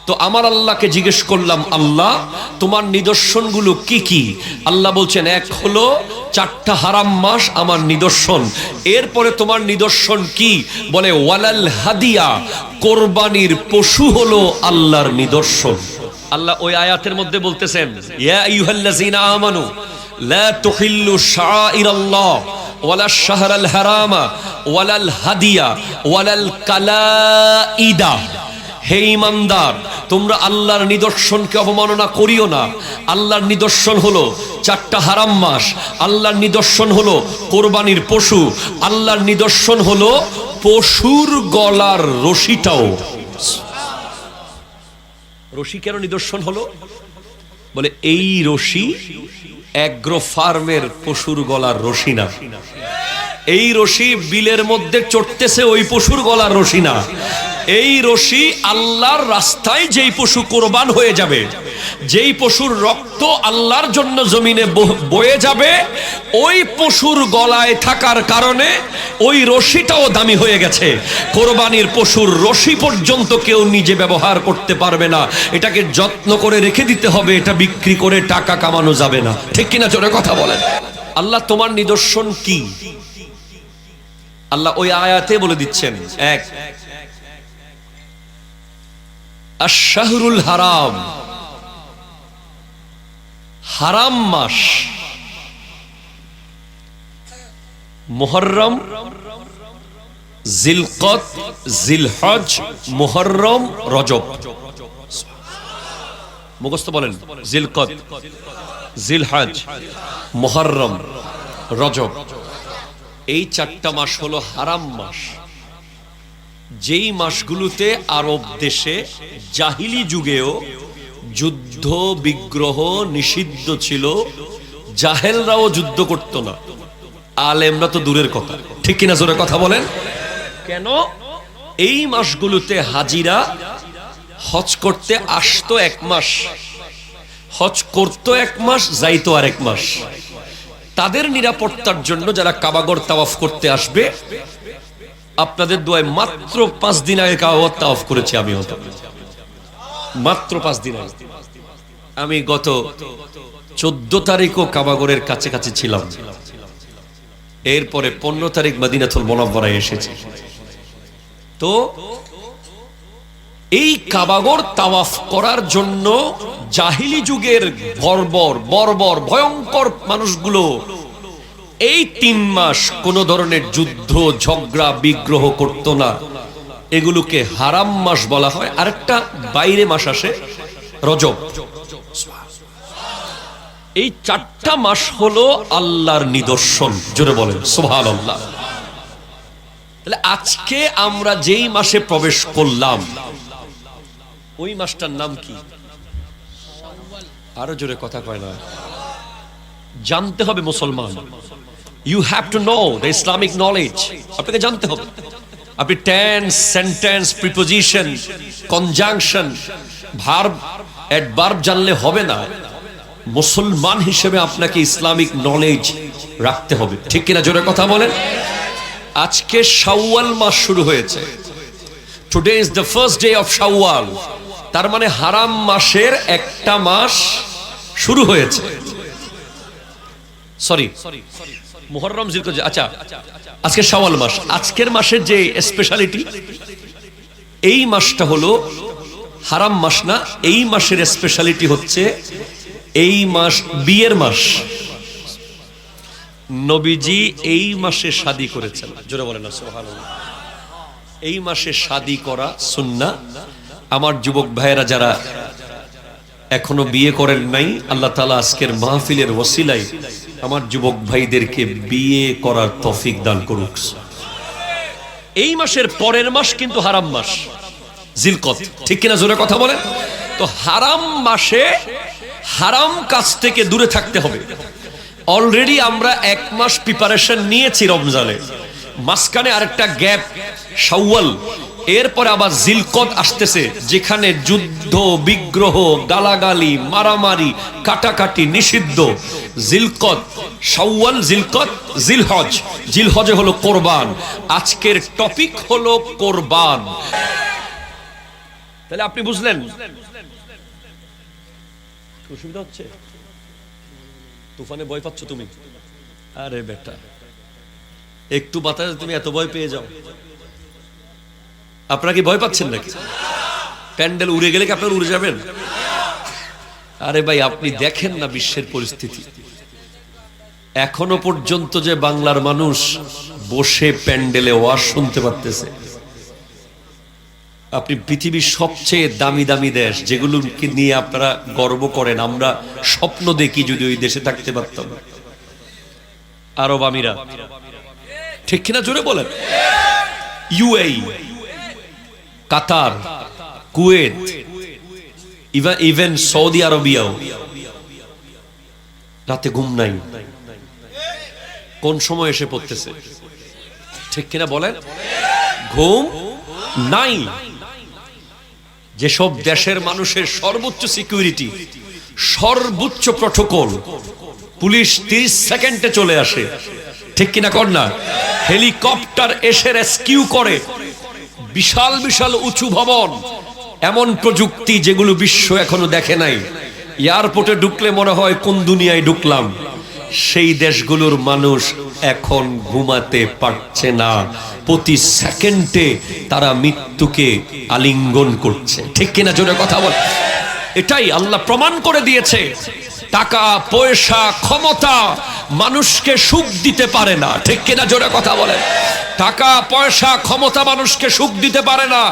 তো আমার আল্লাহকে জিজ্ঞেস করলাম, আল্লাহ তোমার নিদর্শনগুলো কি কি? আল্লাহ বলছেন, এক হলো 4টা হারাম মাস আমার নিদর্শন। এরপরে তোমার নিদর্শন কি? বলে ওয়ালাল হাদিয়া, কোরবানির পশু হলো আল্লাহর নিদর্শন। আল্লাহ ওই আয়াতের মধ্যে বলতেছেন, ইয়া আইয়ুহাল্লাযীনা আমানু লা তুহিল্লু শাআইরাল্লাহ ওয়ালাশ শাহরাল হারামা ওয়ালাল হাদিয়া ওয়ালাল কালাইদা। হে ঈমানদার, তোমরা আল্লাহর নিদর্শনকে অবমাননা করিও না। আল্লাহর নিদর্শন হলো 4টা হারাম মাস, আল্লাহর নিদর্শন হলো কোরবানির পশু, আল্লাহর নিদর্শন হলো পশুর গলার রশিটাও। রশি কেন নিদর্শন হলো? বলে এই রশি অ্যাগ্রো ফার্মের পশুর গলার রশি না। এই রশি বিলের মধ্যে চড়তেছে ওই পশুর গলার রশি না। এই রশি আল্লাহর রাস্তায় যেই পশু কোরবান হয়ে যাবে, যেই পশুর রক্ত আল্লাহর জন্য জমিনে বয়ে যাবে, ওই পশুর গলায় থাকার কারণে ওই রশিটাও দামি হয়ে গেছে। কোরবানির পশুর রশি পর্যন্ত কেউ নিজে ব্যবহার করতে পারবে না, এটাকে যত্ন করে রেখে দিতে হবে, এটা বিক্রি করে টাকা কামানো যাবে না। ঠিক কিনা জোরে কথা বলেন। আল্লাহ তোমার নিদর্শন কি? আল্লাহ ওই আয়াতে বলে দিচ্ছেন, এক, আশ-শাহরুল হারাম, হারাম মাস, মুহররম, জিলকদ, জিলহজ, মুহররম, রজব। মুখস্থ বলেন, জিলকদ, জিলহজ, মুহররম, রজব। এই 4টা মাস হলো হারাম মাস। যেই মাসগুলোতে আরব দেশে জাহিলি যুগেও যুদ্ধ বিগ্রহ নিষিদ্ধ ছিল, জাহেলরাও যুদ্ধ করত না, আলেমরা তো দূরের কথা। ঠিক কিনা জোরে কথা বলেন। কেন? এই মাসগুলোতে হাজিরা হজ করতে আসতো 1 মাস, হজ করতো 1 মাস, যাইতো আর 1 মাস। তাদের নিরাপত্তার জন্য যারা কাবাগর তাওয়াফ করতে আসবে, আপনাদের দোয়ায় মাত্র 5 দিন আগে কাবা তাওয়াফ করেছি আমি, মাত্র 5 দিন আগে। আমি গত 14 তারিখও কাবাগরের কাছে কাছে ছিলাম। এরপরে 15 তারিখ মদিনাতুল মুনাওয়ারায় এসেছি। তো এই কাবাগর তাওয়াফ করার জন্য জাহিলি যুগের বর্বর ভয়ঙ্কর মানুষগুলো এই 3 মাস কোন ধরনের যুদ্ধ ঝগড়া বিগ্রহ করত না। এগুলোকে হারাম মাস বলা হয়। আরেকটা বাইরে মাস আসে, রজব। এই 4টা মাস হলো আল্লাহর নিদর্শন। জোরে বলেন সুবহানাল্লাহ। তাহলে আজকে আমরা যেই মাসে প্রবেশ করলাম, ওই মাসটার নাম কি? আরো জোরে কথা কয় না। জানতে হবে মুসলমান। You have to know the Islamic knowledge. আপনাকে জানতে হবে। আপনি tense, sentence, preposition, conjunction, verb, adverb জানলে হবে না। মুসলমান হিসেবে আপনাকে ইসলামিক নলেজ রাখতে হবে। ঠিক কিনা জোরে কথা বলেন। আজকে শাওয়াল মাস শুরু হয়েছে। Today is the first day of Shawwal. তার মানে হারাম মাসের একটা মাস শুরু হয়েছে। সরি, মুহররম, জিলকদ। আচ্ছা, আজকে শাওয়াল মাস। আজকের মাসের যে স্পেশালিটি, এই মাসটা হলো হারাম মাস না। এই মাসের স্পেশালিটি হচ্ছে এই মাস বিয়ের মাস। নবীজি এই মাসে শাদী করেছেন। জোরে বলেন না সুবহানাল্লাহ। এই মাসে শাদী করা সুন্নাহ। আমার যুবক ভাইয়েরা যারা এখনো বিয়ে করেন নাই, আল্লাহ তাআলা আজকের মাহফিলের ওসিলায় আমার যুবক ভাইদেরকে বিয়ে করার তৌফিক দান করুক। এই মাসের পরের মাস কিন্তু হারাম মাস, জিলকদ। ঠিক কিনা জোরে কথা বলেন। তো হারাম মাসে হারাম কাজ থেকে দূরে থাকতে হবে। অলরেডি আমরা 1 মাস প্রিপারেশন নিয়েছি রমজানে, মাঝখানে আরেকটা গ্যাপ শাওয়াল, এরপরে আবার জিলকদ আসতেছে, যেখানে যুদ্ধ বিগ্রহ গালাগালি মারামারি কাটাকাটি নিষিদ্ধ। জিলকদ, শাওয়াল, জিলকদ, জিলহজ। জিলহজে হলো কোরবান। আজকের টপিক হলো কোরবান। তাহলে আপনি বুঝলেন অসুবিধা হচ্ছে? তুফানে ভয় পাচ্ছ তুমি? আরে বেটা, একটু বাতাসে তুমি এত ভয় পেয়ে যাও। আপনারা কি ভয় পাচ্ছেন নাকি? প্যান্ডেল উড়ে গেলে কি আপনারা উড়ে যাবেন? আরে ভাই, আপনি দেখেন না বিশ্বের পরিস্থিতি। এখনো পর্যন্ত যে বাংলার মানুষ বসে প্যান্ডেলে ওয়াজ শুনতে পারতেছে। আপনি পৃথিবীর সবচেয়ে দামি দামি দেশ যেগুলোকে নিয়ে আপনারা গর্ব করেন, আমরা স্বপ্ন দেখি যদি ওই দেশে থাকতে পারতাম। আরব আমিরাত, ঠিক কিনা জোরে বলেন? ইউএই, কাতার, কুয়েত, ইভেন সৌদি আরবিয়াও রাতে ঘুম নাই। কোন সময় এসে পড়তেছে? ঠিক কিনা বলেন? ঘুম নাই। যেসব দেশের মানুষের সর্বোচ্চ সিকিউরিটি, সর্বোচ্চ প্রটোকল, পুলিশ 30 সেকেন্ডে চলে আসে, ঠিক কিনা কর না? হেলিকপ্টার এসে রেস্কিউ করে, বিশাল বিশাল উঁচু ভবন, এমন প্রযুক্তি যেগুলো বিশ্ব এখনো দেখে নাই। এয়ারপোর্টে ঢুকলে মনে হয় কোন দুনিয়ায় ঢুকলাম। সেই দেশগুলোর মানুষ এখন ঘুমাতে পারছে না, প্রতি সেকেন্ডে তারা মৃত্যুকে আলিঙ্গন করছে, ঠিক কিনা জোরে কথা বল? এটাই আল্লাহ প্রমাণ করে দিয়েছে। টাকা পয়সা ক্ষমতা মানুষকে সুখ দিতে পারে না, ঠিক কিনা জোরে কথা বলে? টাকা পয়সা ক্ষমতা মানুষকে সুখ দিতে পারে না।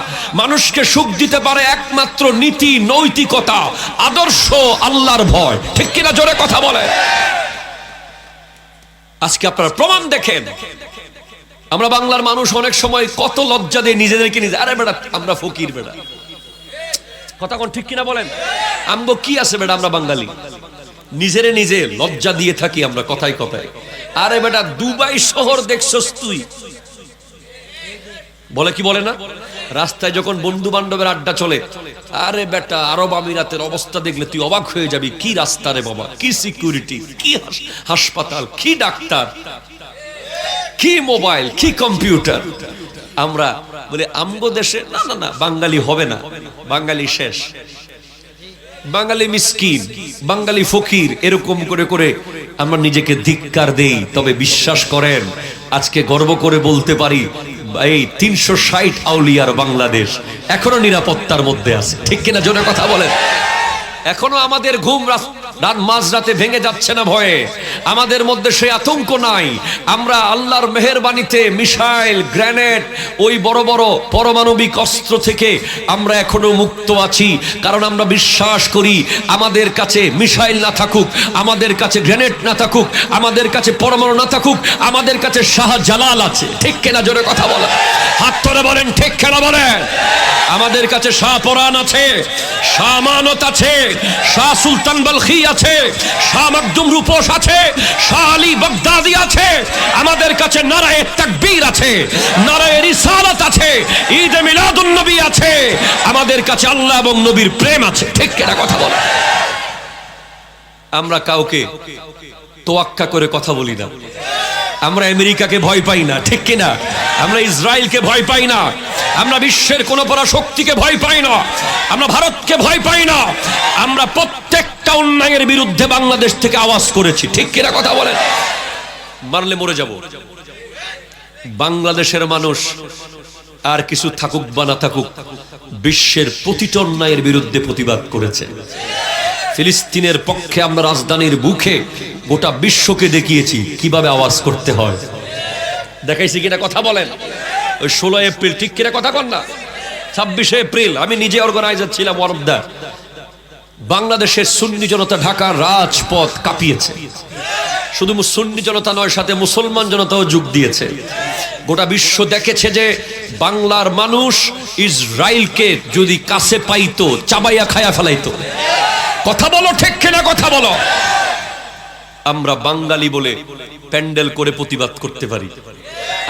মানুষকে সুখ দিতে পারে একমাত্র নীতি, নৈতিকতা, আদর্শ, আল্লাহর ভয়, ঠিক কিনা জোরে কথা বলে? আজকে আপনারা প্রমাণ দেখেন। আমরা বাংলার মানুষ অনেক সময় কত লজ্জা দেয় নিজেদেরকে নিজে। আরে বেটা, আমরা ফকির বেটা, কথা কোন ঠিক কিনা বলেন? আমগো কি আছে বেটা, আমরা বাঙালি, নিজেরে নিজে লজ্জা দিয়ে থাকি আমরা কথায় কথায়। আরে বেটা, দুবাই শহর দেখছস তুই? বলে কি বলে না? রাস্তায় যখন বন্ধু বান্ধবের আড্ডা চলে, আরে বেটা, আরব আমিরাতের অবস্থা দেখলে তুই অবাক হয়ে যাবি। কি রাস্তা রে বাবা, কি সিকিউরিটি, কি হাসপাতাল, কি ডাক্তার, কি মোবাইল, কি কম্পিউটার। আমরা বলে আমগো দেশে না না না, বাঙালি হবে না, বাঙালি শেষ, বাঙালি মিসকিন, বাঙালি ফকির, এরকম করে করে আমরা নিজেকে ধিক্কার দেই। তবে বিশ্বাস করেন, আজকে গর্ব করে বলতে পারি, এই 360 আউলিয়ার বাংলাদেশ এখনো নিরাপত্তার মধ্যে আছে, ঠিক কিনা জোরে কথা বলেন? এখনো আমাদের ঘুম মাঝরাতে ভেঙে যাচ্ছে না ভয়ে, আমাদের মধ্যে সেই আতঙ্ক নাই। আমরা আল্লাহর মেহেরবানিতে মিসাইল, গ্রেনেড, ওই বড় বড় পারমাণবিক অস্ত্র থেকে আমরা এখনো মুক্ত আছি। কারণ আমরা বিশ্বাস করি, আমাদের কাছে মিসাইল না থাকুক, আমাদের কাছে গ্রেনেড না থাকুক, আমাদের কাছে পরমাণু না থাকুক, আমাদের কাছে শাহজালাল আছে, ঠিক কিনা জোরে কথা বলেন? হাত ধরে বলেন, ঠিক কিনা বলেন? আমাদের কাছে শাহপরান আছে, শাহ আমানত আছে, শাহ সুলতান বলখি আছে, শাহ মাকদুম রূপস আছে, শাহ আলী বাগদাদি আছে। আমাদের কাছে নারায়ে তাকবীর আছে, নারায়ে রিসালাত আছে, ঈদে মিলাদুন নবী আছে। আমাদের কাছে আল্লাহ এবং নবীর প্রেম আছে, ঠিক কিনা কথা বল? আমরা কাউকে তোয়াক্কা করে কথা বলি না। আমরা আমেরিকাকে ভয় পাই না, ঠিক কিনা? আমরা ইসরায়েলকে ভয় পাই না, আমরা বিশ্বের কোন পরাশক্তিকে ভয় পাই না, আমরা ভারতকে ভয় পাই না। আমরা প্রত্যেকটা অন্যায়ের বিরুদ্ধে বাংলাদেশ থেকে আওয়াজ করেছি, ঠিক কিনা কথা বলেন? মারলে মরে যাব। বাংলাদেশের মানুষ আর কিছু থাকুক বা না থাকুক, বিশ্বের প্রতিটা অন্যায়ের বিরুদ্ধে প্রতিবাদ করেছে। ফিলিস্তিনের পক্ষে আমরা রাজধানীর বুকে গোটা বিশ্বকে দেখিয়েছি কিভাবে আওয়াজ করতে হয়। দেখাইছি কিনা কথা বলেন? ওই 16 এপ্রিল, ঠিক কিনা কথা কন না? 26 এপ্রিল আমি নিজে অর্গানাইজার ছিলাম, ওয়ারবদার। বাংলাদেশের সুন্নি জনতা ঢাকার রাজপথ কাঁপিয়েছে। শুধু সুন্নি জনতা নয়, সাথে মুসলমান জনতাও যোগ দিয়েছে। গোটা বিশ্ব দেখেছে যে বাংলার মানুষ ইসরায়েলকে যদি কাছে পাইতো, চাবাইয়া খায়া ফেলাইতো। কথা বলো, ঠিক কিনা কথা বলো? আমরা বাঙালি বলে প্যান্ডেল করে প্রতিবাদ করতে পারি,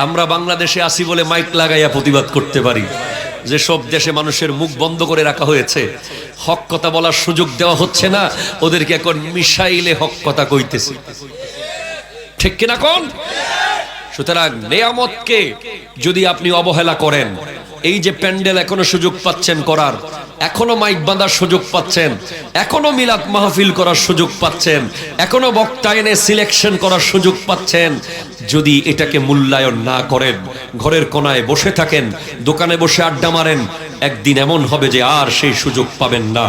আমরা বাংলাদেশে আসি বলে মাইক লাগাইয়া প্রতিবাদ করতে পারি। যে সব দেশে মানুষের মুখ বন্ধ করে রাখা হয়েছে, হক কথা বলার সুযোগ দেওয়া হচ্ছে না, ওদেরকে এখন মিসাইলে হক কথা কইতেছে, ঠিক কিনা কোন? সুতরাং নিয়ামতকে যদি আপনি অবহেলা করেন, এই যে প্যান্ডেল এখনো সুযোগ পাচ্ছেন করার, এখনো মাইক বাঁধার সুযোগ পাচ্ছেন, এখনো মিলাদ মাহফিল করার সুযোগ পাচ্ছেন, এখনো বক্তা এনে সিলেকশন করার সুযোগ পাচ্ছেন, যদি এটাকে মূল্যায়ন না করেন, ঘরের কোনায় বসে থাকেন, দোকানে বসে আড্ডা মারেন, একদিন এমন হবে যে আর সেই সুযোগ পাবেন না।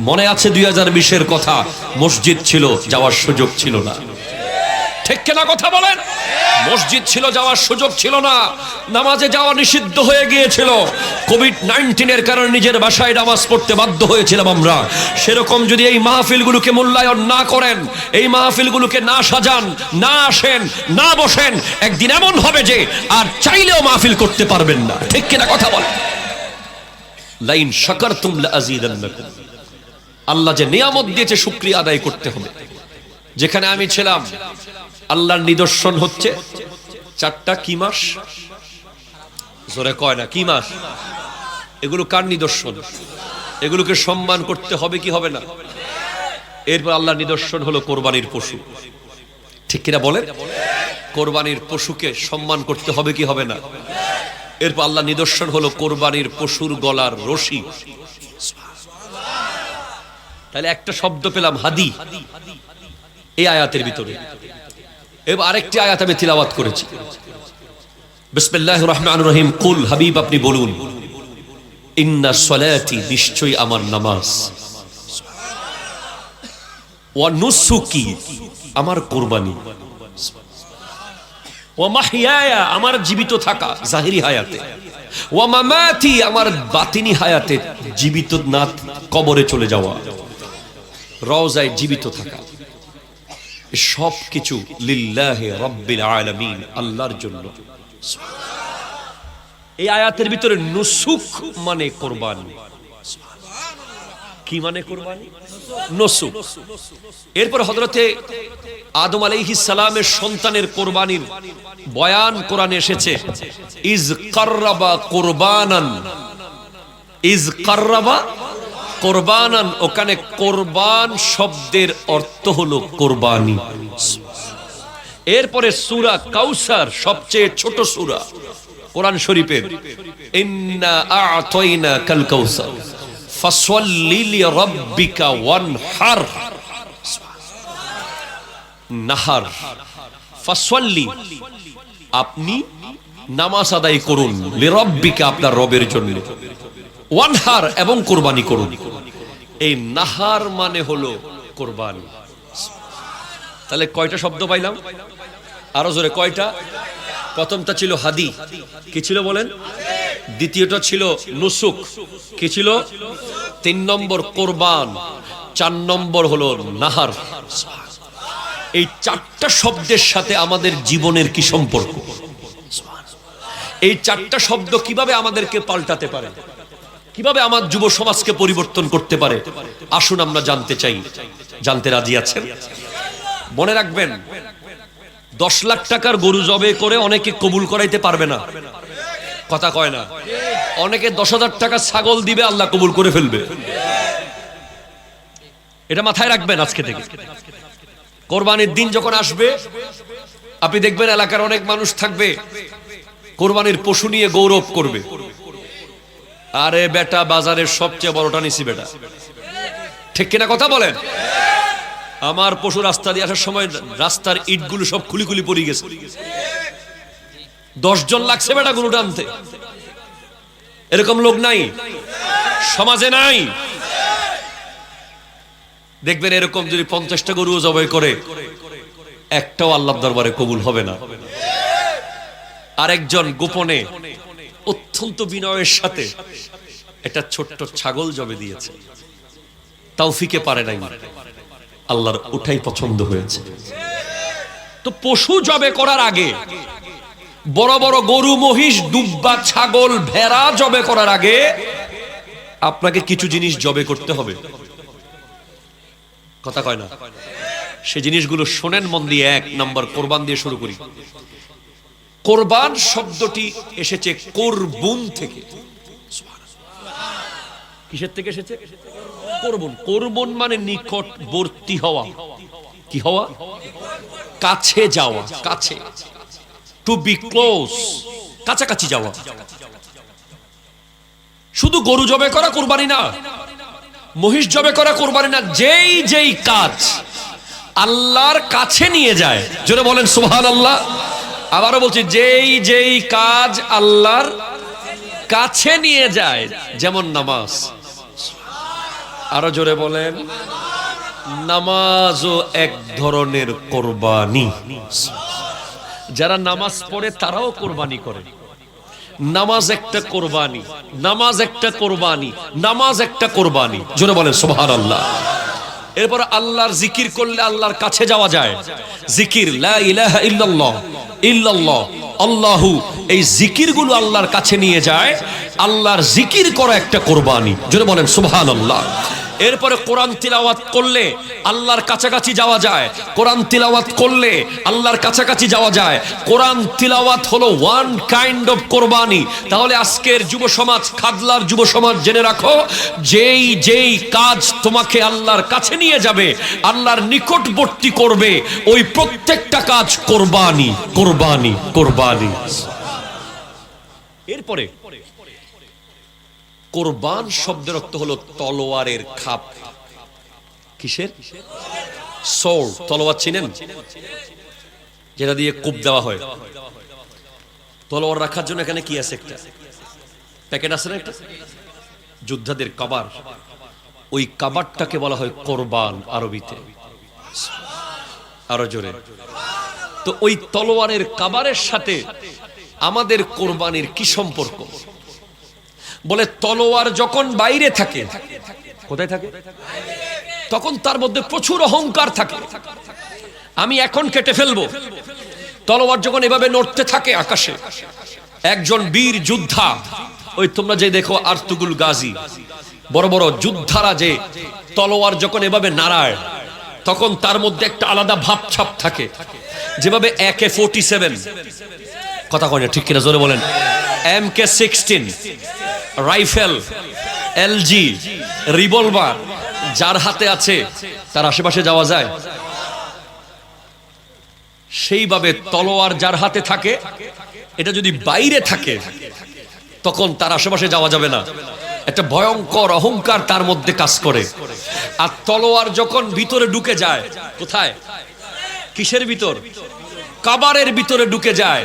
মনে আছে 2020-এর কথা, মসজিদ ছিল, যাওয়ার সুযোগ ছিল না। ঠিক কিনা কথা বলেন? মসজিদ ছিল, যাওয়ার সুযোগ ছিল না, নামাজে যাওয়া নিষিদ্ধ হয়ে গিয়েছিল। কোভিড-19-এর কারণে নিজের বাসায় নামাজ পড়তে বাধ্য হয়েছিলাম আমরা। সেরকম যদি এই মাহফিলগুলোকে মূল্যায়ন না করেন, এই মাহফিলগুলোকে না সাজান, না আসেন, না বসেন, একদিন এমন হবে যে আর চাইলেও মাহফিল করতে পারবেন না। ঠিক কিনা কথা বলেন? লাইন শাকারতুম লাযীদান্নাকুম। আল্লাহ যে নিয়ামত দিয়েছে শুকরিয়া আদায় করতে হবে। যেখানে আমি ছিলাম, আল্লাহর নিদর্শন হচ্ছে 4টা কি মাস, জোরে কয় না কি মাস? এগুলো কার নিদর্শন? এগুলোকে সম্মান করতে হবে কি হবে না? এরপর আল্লাহর নিদর্শন হলো কোরবানির পশু। ঠিক কিনা বলেন? কোরবানির পশুকে সম্মান করতে হবে কি হবে না? এরপর আল্লাহ নিদর্শন হলো কোরবানির পশুর গলার রশি। তাহলে একটা শব্দ পেলাম, হাদি, এই আয়াতের ভিতরে। এবার আরেকটি আয়াত আমি তিলাওয়াত করেছি, বিসমিল্লাহির রহমানির রহিম। কুল, হাবিব আপনি বলুন, ইন্না সলাতি, নিশ্চয়ই আমার নামাজ, ওয়া নুসুকি, আমার কুরবানি, ওয়া মাহইয়ায়া, আমার জীবিত থাকা জাহিরি হায়াতে, ওয়া মামাতি, আমার বাতিনি হায়াতে, জীবিত না কবরে চলে যাওয়া, রওজায় জীবিত থাকা, সব কিছু লিল্লাহি রাব্বিল আলামিন, আল্লাহর জন্য। এই আয়াতের ভিতরে নুসুক মানে কুরবানি। কি মানে কুরবানি? নুসুক। এরপর হযরতে আদম আলাইহিস সালামের সন্তানের কুরবানির বয়ান কোরআনে এসেছে। ইজ কাররাবা কুরবানান, ইজ কাররাবা কুরবানান, ওখানে কুরবান শব্দের অর্থ হলো কুরবানি। এরপরে সূরা কাউসার, সবচেয়ে ছোট সূরা কোরআন শরীফের, ইন্না আ'তাইনাকাল কাউসার ফাসল্লি লিরাব্বিকা ওয়ানহার, নাহার, ফাসল্লি, আপনি নামাজ আদায় করুন, লিরাব্বিকা, আপনার রবের জন্য, ওয়ানহার, এবং কুরবানি করুন। এই নাহার মানে হলো কুরবানি। তাহলে কয়টা শব্দ পাইলাম? আরো জোরে কয়টা? প্রথমটা ছিল হাদি, কি ছিল বলেন? দ্বিতীয়টা ছিল নুসুক, কি ছিল? 3 নম্বর কোরবান, 4 নম্বর হলো নাহার। এই 4টা শব্দের সাথে আমাদের জীবনের কি সম্পর্ক? এই 4টা শব্দ কিভাবে আমাদেরকে পাল্টাতে পারে, কিভাবে আমার যুব সমাজকে পরিবর্তন করতে পারে? আসুন আমরা জানতে চাই। জানতে রাজি আছেন? মনে রাখবেন, 10 লাখ টাকার গরু জবে করে অনেকে কবুল করাইতে পারবে না, কথা কয় না। অনেকে 10,000 টাকা ছাগল দিবে, আল্লাহ কবুল করে ফেলবে। এটা মাথায় রাখবেন আজকে থেকে। কোরবানির দিন যখন আসবে, আপনি দেখবেন এলাকার অনেক মানুষ থাকবে কোরবানির পশু নিয়ে গৌরব করবে। আরে বেটা, বাজারের সবচেয়ে বড়টা নিছি বেটা। ঠিক কিনা কথা বলেন? আমার পশু রাস্তা দিয়ে আসার সময় রাস্তার ইটগুলো সব খুলি খুলি পড়ে গেছে। 10 জন লাগছে বেটা গরু টানতে। এরকম লোক নাই সমাজে, নাই। দেখবেন এরকম যদি 50টা গরু জবাই করে, একটাও আল্লাহর দরবারে কবুল হবে না। আরেকজন গোপনে অত্যন্ত বিনয়ের সাথে একটা ছোট্ট ছাগল জবে দিয়েছে, তৌফিকে পারে নাই, আল্লাহর ওটাই পছন্দ হয়েছে। তো পশু জবে করার আগে, বড় বড় গরু, মহিষ, দুব্বা, ছাগল, ভেড়া জবে করার আগে আপনাকে কিছু জিনিস জবে করতে হবে, কথা কয় না। সে জিনিসগুলো শোনেন মন দিয়ে। 1 নম্বর, কোরবান দিয়ে শুরু করি। কোরবান শব্দটি এসেছে কোরবুন থেকে। কিসের থেকে এসেছে? কোরবুন। কোরবুন মানে নিকটবর্তী হওয়া। কি হওয়া? কাছে যাওয়া, কাছে, টু বি ক্লোজ, কাছাকাছি যাওয়া। শুধু গরু জবে করা কুরবানি না, মহিষ জবে করা কুরবানি না, যেই যেই কাজ আল্লাহর কাছে নিয়ে যায়, জোরে বলেন সুবহানাল্লাহ। আবারও বলছি, যেই যেই কাজ আল্লাহর কাছে নিয়ে যায়, যেমন নামাজ। আরো জোরে বলেন, নামাজও এক ধরনের কোরবানি। যারা নামাজ পড়ে তারাও কোরবানি করে। নামাজ একটা কোরবানি, নামাজ একটা কোরবানি, নামাজ একটা কোরবানি, জোরে বলেন সুবহানাল্লাহ। এরপর আল্লাহর জিকির করলে আল্লাহর কাছে যাওয়া যায়। জিকির, লা ইলাহা ইল্লাল্লাহ, ইল্লাল্লাহ, আল্লাহু, এই জিকিরগুলো আল্লাহর কাছে নিয়ে যায়। আল্লাহর জিকির করা একটা কোরবানি, জোরে বলেন সুবহানাল্লাহ। এরপরে কোরআন তিলাওয়াত করলে আল্লাহর কাছাকাছি যাওয়া যায়। কোরআন তিলাওয়াত করলে আল্লাহর কাছাকাছি যাওয়া যায়। কোরআন তিলাওয়াত হলো ওয়ান কাইন্ড অফ কোরবানি। তাহলে আজকের যুব সমাজ, খাদলার যুব সমাজ, জেনে রাখো, যেই যেই কাজ তোমাকে আল্লাহর কাছে নিয়ে যাবে, আল্লাহর নিকটবর্তী করবে, ওই প্রত্যেকটা কাজ কোরবানি, কোরবানি, কোরবানি। এরপরে কোরবান শব্দের অর্থ হলো তলোয়ারের খাপ। কিসের? সোর্ড, তলোয়ার চিনেন, যেটা দিয়ে কোপ দেওয়া হয়। তলোয়ার রাখার জন্য এখানে কি আছে? একটা প্যাকেট আছে না, একটা যোদ্ধাদের কাবার। ওই কাবারটাকে বলা হয় কোরবান আরবিতে। আরো জোরে। তো ওই তলোয়ারের কাবারের সাথে আমাদের কোরবানির কি সম্পর্ক? বলে, তলোয়ার যখন বাইরে থাকে, কোথায় থাকে? তখন তার মধ্যে প্রচুর অহংকার থাকে। আমি এখন কেটে ফেলবো। তলোয়ার যখন এভাবে নড়তে থাকে আকাশে, একজন বীর যোদ্ধা, ওই তোমরা যে দেখো আর্তুগুল গাজী, বড় বড় যোদ্ধারা যে তলোয়ার যখন এভাবে নাড়ায়, তখন তার মধ্যে একটা আলাদা ভাবছাপ থাকে। যেভাবে AK-47, কথা কয় না, ঠিক কিনা জোরে বলেন, MK-16 রাইফেল, LG রিভলভার যার হাতে আছে তার আশেপাশে যাওয়া যায়। সেইভাবে তলোয়ার যার হাতে থাকে, এটা যদি বাইরে থাকে তখন তার আশেপাশে যাওয়া যাবে না। একটা ভয়ঙ্কর অহংকার তার মধ্যে কাজ করে। আর তলোয়ার যখন ভিতরে ঢুকে যায়, কোথায়? কিসের ভিতর? কাবারের ভিতরে ঢুকে যায়,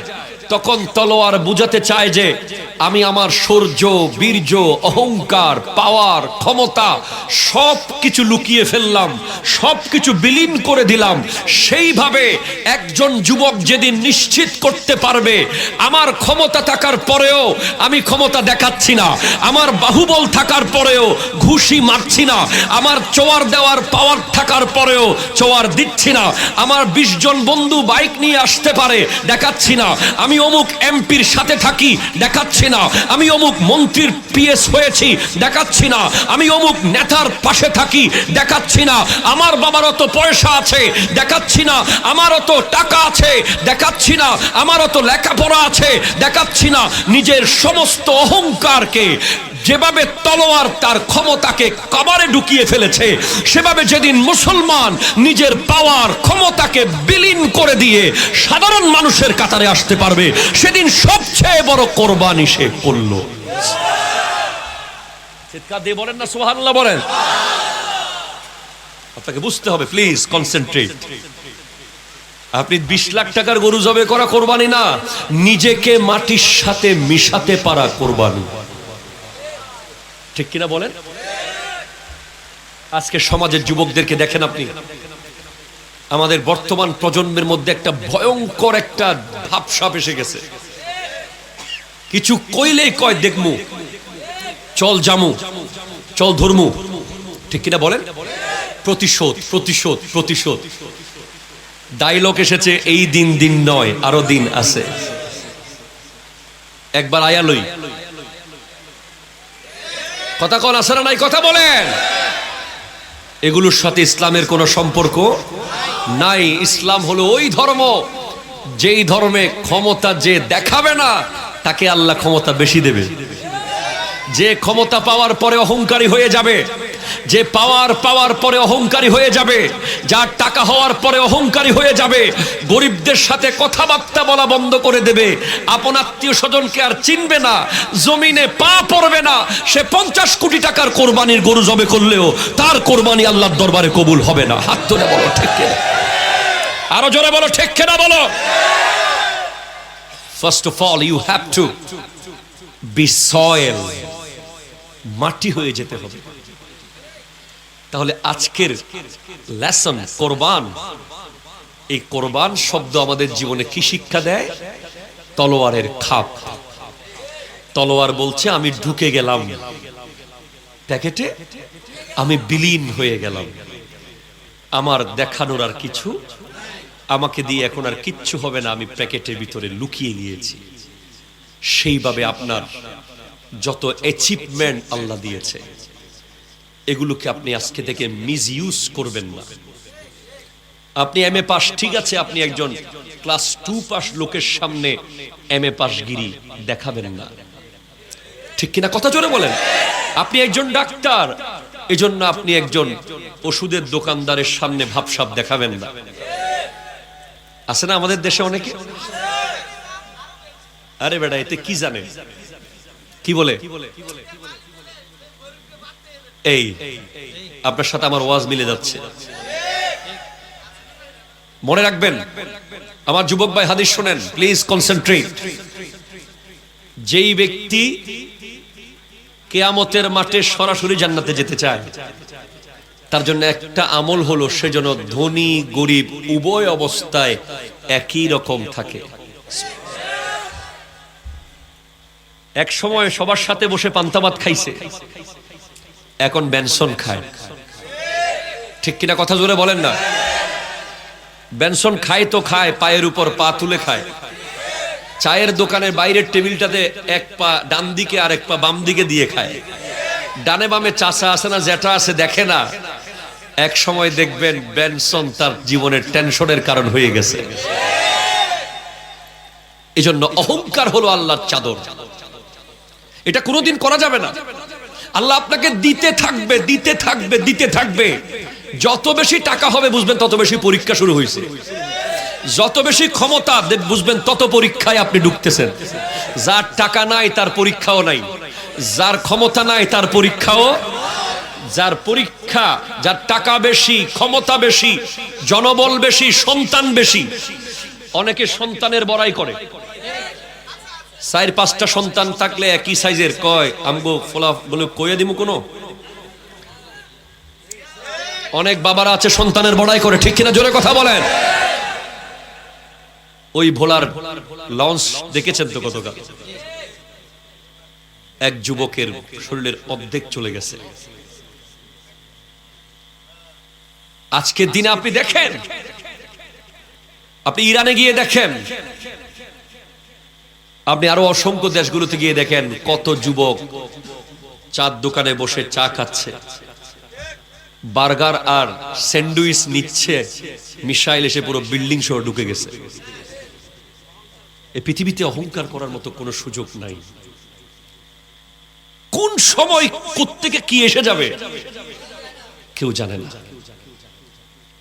তখন তলোয়ার বুঝাতে চায় যে আমি আমার শৌর্য, বীর্য, অহংকার, পাওয়ার, ক্ষমতা সব কিছু লুকিয়ে ফেললাম, সব কিছু বিলীন করে দিলাম। সেইভাবে একজন যুবক যেদিন নিশ্চিত করতে পারবে আমার ক্ষমতা থাকার পরেও আমি ক্ষমতা দেখাচ্ছি না, আমার বাহুবল থাকার পরেও ঘুষি মারছি না, আমার চোয়ার দেওয়ার পাওয়ার থাকার পরেও চোয়ার দিচ্ছি না, আমার 20 জন বন্ধু বাইক নিয়ে আসতে পারে, দেখাচ্ছি না, আমি অমুক এমপির সাথে থাকি, দেখাচ্ছি না, আমি অমুক মন্ত্রীর PS হয়েছি, দেখাচ্ছি না, আমি অমুক নেতার পাশে থাকি, দেখাচ্ছি না, আমার বাবার অত পয়সা আছে, দেখাচ্ছি না, আমার অত টাকা আছে, দেখাচ্ছি না, আমার অত লেখাপড়া আছে, দেখাচ্ছি না। নিজের সমস্ত অহংকারকে, যেভাবে তলোয়ার তার ক্ষমতাকে কবরে ঢুকিয়ে ফেলেছে, সেভাবে যেদিন মুসলমান নিজের পাওয়ার ক্ষমতাকে বিলীন করে দিয়ে সাধারণ মানুষের কাতারে আসতে পারবে, সেদিন সবচেয়ে বড় কোরবানি সে করল। চিৎকার দিয়ে বলেন না সুবহানাল্লাহ বলেন। আপনাকে বুঝতে হবে, প্লিজ কনসেন্ট্রেট। আপনি 20 লাখ টাকার গরু জবে করা কোরবানি না, নিজেকে মাটির সাথে মিশাতে পারা কোরবানি। ঠিক কিনা বলেন? আজকে সমাজের যুবকদেরকে দেখেন আপনি, আমাদের বর্তমান প্রজন্মের মধ্যে একটা ভয়ঙ্কর একটা ভাবসাব এসে গেছে। কিছু কইলেই কয় দেখমু, চল জামু, চল ধর্মু। ঠিক কিনা বলেন? প্রতিশোধ, প্রতিশোধ, প্রতিশোধ। ডায়লগ এসেছে, এই দিন দিন নয়, আরো দিন আছে। একবার আয়ালই কথা কোন আছে না নাই? কথা বলেন। এগুলোর সাথে ইসলামের কোনো সম্পর্ক নাই। ইসলাম হলো ওই ধর্ম, যেই ধর্মে ক্ষমতা যে দেখাবে না তাকে আল্লাহ ক্ষমতা বেশি দেবে। যে ক্ষমতা পাওয়ার পরে অহংকারী হয়ে যাবে, যে পাওয়ার পরে অহংকারী হয়ে যাবে, যার টাকা হওয়ার পরে অহংকারী হয়ে যাবে, গরিবদের সাথে কথাবার্তা বলা বন্ধ করে দেবে, আপন আত্মীয় স্বজনকে আর চিনবে না, জমিনে পা পড়বে না, সে 50 কোটি টাকার কোরবানির গরু জবে করলেও তার কোরবানি আল্লাহর দরবারে কবুল হবে না। হাত তুলে বলো ঠিক কিনা, আরো জোরে বলো ঠিক কিনা বলো। First of all, you have to be soil, মাটি হয়ে যেতে হবে। তাহলে আজকের লেসন কোরবান, এই কোরবান শব্দ আমাদের জীবনে কি শিক্ষা দেয়? তলোয়ারের খাপ। তলোয়ার বলছে আমি ঢুকে গেলাম প্যাকেটে, আমি বিলীন হয়ে গেলাম, আমার দেখানোর আর কিছু, আমাকে দিয়ে এখন আর কিচ্ছু হবে না, আমি প্যাকেটের ভিতরে লুকিয়ে গিয়েছি। সেইভাবে আপনার যত অ্যাচিভমেন্ট আল্লাহ দিয়েছে এগুলোকে আপনি আজকে থেকে মিসইউজ করবেন না। আপনি এমএ পাস, ঠিক আছে, আপনি একজন ক্লাস 2 পাস লোকের সামনে এমএ পাস গিরি দেখাবেন না, ঠিক কিনা কথা জোরে বলেন। আপনি একজন ডাক্তার, এজন্য আপনি একজন ওষুধের দোকানদারের সামনে ভাবসাব দেখাবেন না। আছে না আমাদের দেশে অনেকে, আরে বেটা এতে কি জানে, কি বলে, এই আপনার সাথে আমার ওয়াজ মিলে যাচ্ছে। মনে রাখবেন আমার যুবক ভাই, হাদিস শুনেন প্লিজ, কনসেন্ট্রেট। যেই ব্যক্তি কিয়ামতের মাঠে সরাসরি জান্নাতে যেতে চায়, তার জন্য একটা আমল হলো সে যেন ধনী গরিব উভয় অবস্থায় একই রকম থাকে। এক সময় সবার সাথে বসে পান্তা ভাত খাইছে, এখন বেনসন খায়, ঠিক কিনা কথা জোরে বলেন না। বেনসন খায় তো খায়, পায়ের উপর পা তুলে খায়। চায়ের দোকানের বাইরের টেবিলটাতে এক পা ডান দিকে আর এক পা বাম দিকে দিয়ে খায়। ডানে বামে চাচা আছে না জ্যাঠা আছে দেখে না। এক সময় দেখবেন বেনসন তার জীবনের টেনশনের কারণ হয়ে গেছে। এজন্য অহংকার হলো আল্লাহর চাদর, এটা কোনোদিন করা যাবে না। আল্লাহ আপনাকে দিতে থাকবে, দিতে থাকবে, দিতে থাকবে। যত বেশি টাকা হবে বুঝবেন তত বেশি পরীক্ষা শুরু হয়েছে। যত বেশি ক্ষমতা বুঝবেন তত পরীক্ষায় আপনি ঢুকতেছেন। যার টাকা নাই তার পরীক্ষাও নাই, যার ক্ষমতা নাই তার পরীক্ষাও, যার পরীক্ষা, যার টাকা বেশি, ক্ষমতা বেশি, জনবল বেশি, সন্তান বেশি। অনেকে সন্তানের বড়াই করে, 4-5টা সন্তান থাকলে একই সাইজের কয় আমগো ফলা বলে কইয়া দিমু কোনো। অনেক বাবারা আছে সন্তানের বড়াই করে, ঠিক কিনা জোরে কথা বলেন। ওই ভোলার লঞ্চ দেখেছেন তো গতকাল, এক যুবকের শরীরের অর্ধেক চলে গেছে। আজকের দিনে আপনি দেখেন, আপনি ইরানে গিয়ে দেখেন, আপনি আরো অসংখ্য দেশগুলোতে গিয়ে দেখেন কত যুবক চার দোকানে বসে চা খাচ্ছে, বার্গার আর স্যান্ডউইচ নিচ্ছে, মিসাইল এসে পুরো বিল্ডিং সহ ঢুকে গেছে। এই পৃথিবীতে অহংকার করার মতো কোনো সুযোগ নাই। কোন সময় কোত্থেকে কি এসে যাবে কেউ জানে না।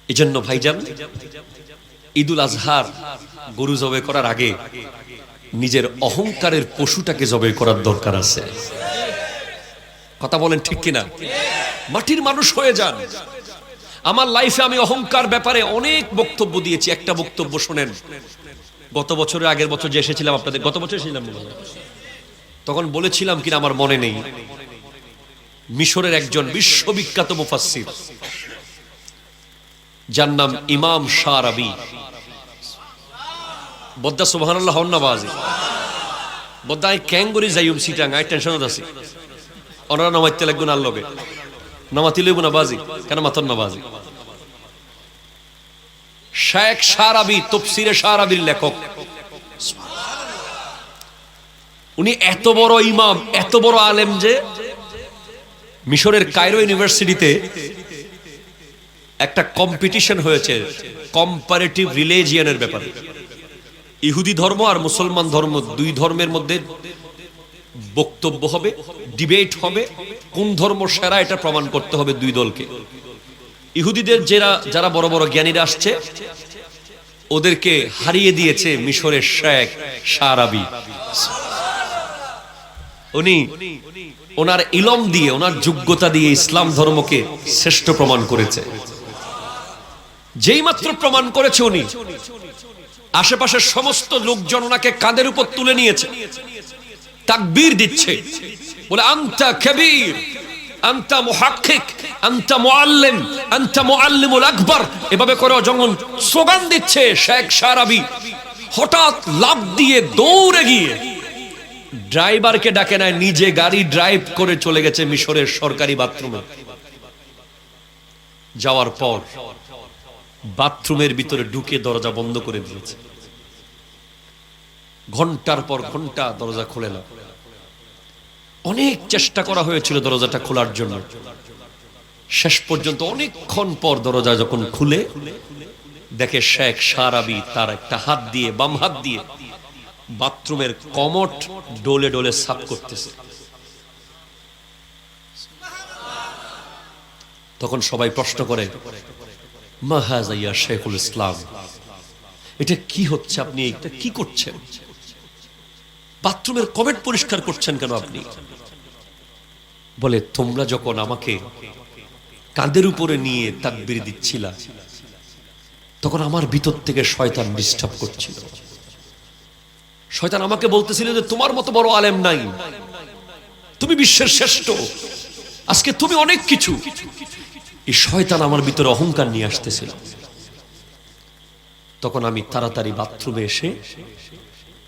এজন্য ভাইজান, ঈদুল আজহার গরু জবাই করার আগে নিজের অহংকারের পশুটাকে জবাই করার দরকার আছে। কথা বলেন ঠিক কিনা? মাটির মানুষ হয়ে যান। আমার লাইফে আমি অহংকার ব্যাপারে অনেক বক্তব্য দিয়েছি। একটা বক্তব্য শোনেন। গত বছরের আগের বছর যে এসেছিলাম আপনাদের, গত বছর এসেছিলাম, তখন বলেছিলাম কিনা আমার মনে নেই, মিশরের একজন বিশ্ববিখ্যাত মুফাসসির যার নাম ইমাম শারাবি, বদ্দা সুবহানাল্লাহ হন্নাবাজি বদ্দাই ক্যাঙ্গুরি যাইম সিটাং আই টেনশনত আছি ওনারা নামাইতে লাগবে না লগে নামাতি লইব না বাজি কেন মাতন না বাজি। শেখ শারাবি, তাফসীরে শারাবির লেখক, উনি এত বড় ইমাম, এত বড় আলেম যে মিশরের কায়রো ইউনিভার্সিটিতে একটা কম্পিটিশন হয়েছে কম্পারেটিভ রিলিজিয়নের ব্যাপারে। ইহুদি ধর্ম আর মুসলমান ধর্ম, দুই ধর্মের মধ্যে বক্তব্য হবে, ডিবেট হবে, কোন ধর্ম সেরা এটা প্রমাণ করতে হবে দুই দলকে। ইহুদিদের যারা বড় বড় জ্ঞানীরা আসছে, ওদেরকে হারিয়ে দিয়েছে মিশরের শেখ শারাবি। উনি ওনার ইলম দিয়ে, ওনার যোগ্যতা দিয়ে ইসলাম ধর্মকে শ্রেষ্ঠ প্রমাণ করেছে। যেই মাত্র প্রমাণ করেছে উনি, আশেপাশের সমস্ত লোকজন ওনাকে কাঁধের উপর তুলে নিয়েছে, তাকবীর দিচ্ছে, বলে আনতা কবীর, আনতা মুহাক্কিক, আনতা মুআল্লিম, আনতা মুআল্লিমুল আকবার, এভাবে করে যখন স্লোগান দিচ্ছে, শেখ শারাবি হঠাৎ লাফ দিয়ে দৌড়ে গিয়ে ড্রাইভারকে ডাকে নাই, নিজে গাড়ি ড্রাইভ করে চলে গেছে মিশরের সরকারি বাথরুমে। যাওয়ার পর বাথরুমের ভিতরে ঢুকে দরজা বন্ধ করে দিয়েছে। ঘন্টার পর ঘন্টা দরজা খোলে না। অনেক চেষ্টা করা হয়েছিল দরজাটা খোলার জন্য। শেষ পর্যন্ত অনেকক্ষণ পর দরজা যখন খুলে দেখে শেখ শারাবি তার একটা হাত দিয়ে, বাম হাত দিয়ে বাথরুমের কমোড ডোলে ডোলে সাফ করতেছে। তখন সবাই প্রশ্ন করে, মা হাযা ইয়া শেখুল ইসলাম, এটা কি হচ্ছে? আপনি এটা কি করছেন? বাথরুমের কমোড পরিষ্কার করছেন কেন আপনি? বলে, তোমরা যখন আমাকে কাঁধের উপরে নিয়ে তাকবীর দিচ্ছিলা, তখন আমার ভিতর থেকে শয়তান ডিস্টার্ব করছিল। শয়তান আমাকে বলতেছিল যে তোমার মতো বড় আলেম নাই, তুমি বিশ্বের শ্রেষ্ঠ, আজকে তুমি অনেক কিছু। এই শয়তান আমার ভিতরে অহংকার নিয়ে আসতেছিল। তখন আমি তাড়াতাড়ি বাথরুমে এসে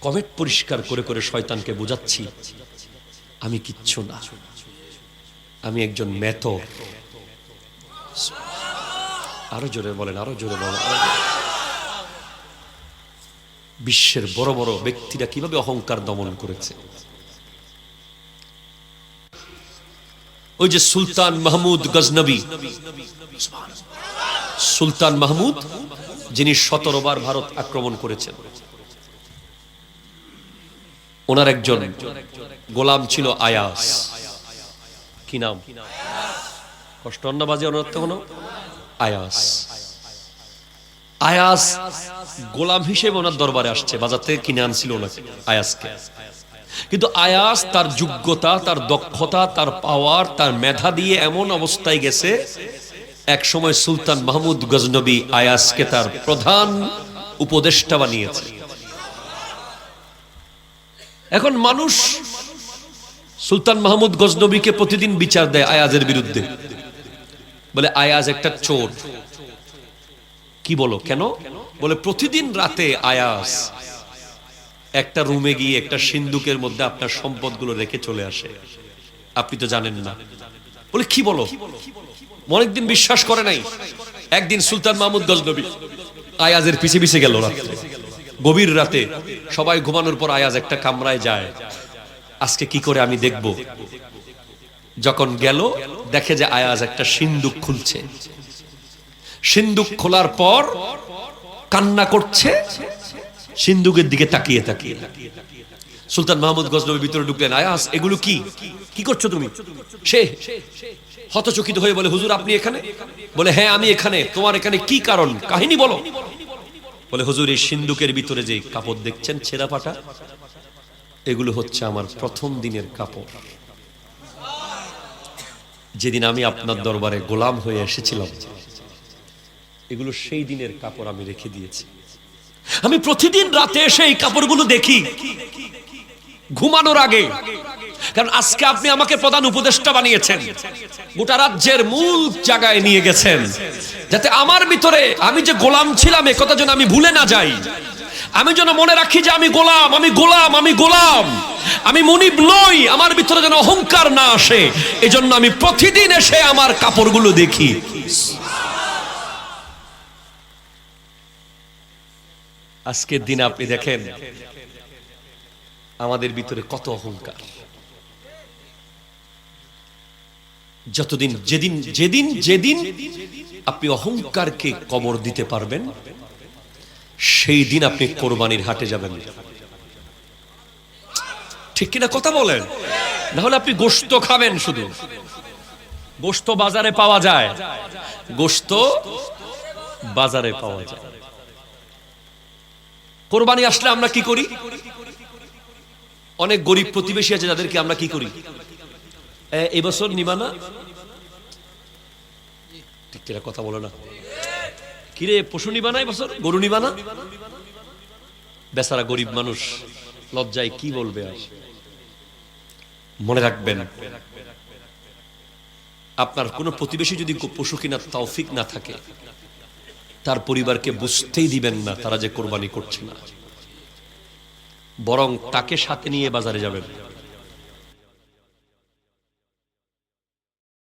কমেট পরিষ্কার করে করে শয়তানকে বোঝাচ্ছি, আমি কিচ্ছু না, আমি একজন মেথর। আরো জোরে বলেন, আরো জোরে বলেন। বিশ্বের বড় বড় ব্যক্তিরা কিভাবে অহংকার দমন করেছে। ওই যে সুলতান মাহমুদ গজনবী, সুলতান মাহমুদ যিনি 17 বার ভারত আক্রমণ করেছেন, ওনার একজন গোলাম ছিল আয়াস। কি নাম? কষ্ট না বাজে অনর্থ হলো আয়াস। আয়াস গোলাম হিসেবে ওনার দরবারে আসছে, বাজার থেকে কিনে আনছিল ওনাকে, আয়াসকে। কিন্তু আয়াস তার যোগ্যতা, তার দক্ষতা, তার পাওয়ার, তার মেধা দিয়ে এমন অবস্থায় গেছে, এক সময় সুলতান মাহমুদ গজনবী আয়াসকে তার প্রধান উপদেষ্টা বানিয়েছে। এখন মানুষ সুলতান মাহমুদ গজনবীকে প্রতিদিন বিচার দেয় আয়াজের বিরুদ্ধে, বলে আয়াজ একটা চোর। কি বলো, কেন? বলে প্রতিদিন রাতে আয়াজ একটা রুমে গিয়ে একটা সিন্দুকের মধ্যে আপনার সম্পদগুলো রেখে চলে আসে, আপনি তো জানেন না। বলে কি বলো? অনেকদিন বিশ্বাস করে নাই। একদিন সুলতান মাহমুদ গজনবী আয়াজের পিছে পিছে গেল রাতে, গভীর রাতে সবাই ঘুমানোর পর আয়াজ একটা কামরায় যায়, আজকে কি করে আমি দেখব। যখন গেল দেখে যে আয়াজ একটা সিন্দুক খুলছে। সিন্দুক খোলার পর কান্না করছে, সিন্দুকের দিকে তাকিয়ে তাকিয়ে। সুলতান মাহমুদ গজনবী ভিতরে ঢুকলেন, আয়াজ এগুলো কি, কি করছো তুমি? সে হতচকিত হয়ে বলে, হুজুর আপনি এখানে? বলে হ্যাঁ আমি এখানে। তোমার এখানে কি কারণ, কাহিনী বলো। বলে হুজুর এই সিন্দুকের ভিতরে যে কাপড় দেখছেন ছেঁড়া ফাটা, এগুলো হচ্ছে আমার প্রথম দিনের কাপড়। যেদিন আমি আপনার দরবারে গোলাম হয়ে এসেছিলাম, এগুলো সেই দিনের কাপড় আমি রেখে দিয়েছি। আমি প্রতিদিন রাতে এসে এই কাপড়গুলো দেখি ঘুমানোর আগে, কারণ আজকে আপনি আমাকে প্রধান উপদেষ্টা বানিয়েছেন, গোটা রাজ্যের মূল জায়গায় নিয়ে গেছেন, যাতে আমার ভিতরে আমি যে গোলাম ছিলাম এ কথা যেন আমি ভুলে না যাই। আমি যেন মনে রাখি যে আমি গোলাম, আমি গোলাম, আমি গোলাম, আমি মুনিব নই। আমার ভিতরে যেন অহংকার না আসে, এজন্য আমি প্রতিদিন এসে আমার কাপড়গুলো দেখি। আজকের দিন আপনি দেখেন আমাদের ভিতরে কত অহংকার। যতদিন যেদিন যেদিন যেদিন আপনি অহংকারকে কবর দিতে পারবেন, সেই দিন আপনি কোরবানির হাটে যাবেন। ঠিক কিনা কথা বলেন? না হলে আপনি গোশত খাবেন শুধু। গোশত বাজারে পাওয়া যায়, গোশত বাজারে পাওয়া যায়। কোরবানি আসলে আমরা কি করি? অনেক গরিব প্রতিবেশী আছে যাদেরকে আমরা কি করি, এই বছর নিবা না, ঠিক কিনা কথা বলে না, কিরে পশু নিবা না, এই বছর গরু নিবা না। বেচারা গরিব মানুষ লজ্জায় কি বলবে। আর মনে রাখবেন, আপনার কোন প্রতিবেশী যদি পশু কিনার তৌফিক না থাকে, তার পরিবারকে বুঝতেই দিবেন না তারা যে কোরবানি করছে না, বরং তাকে সাথে নিয়ে বাজারে যাবেন।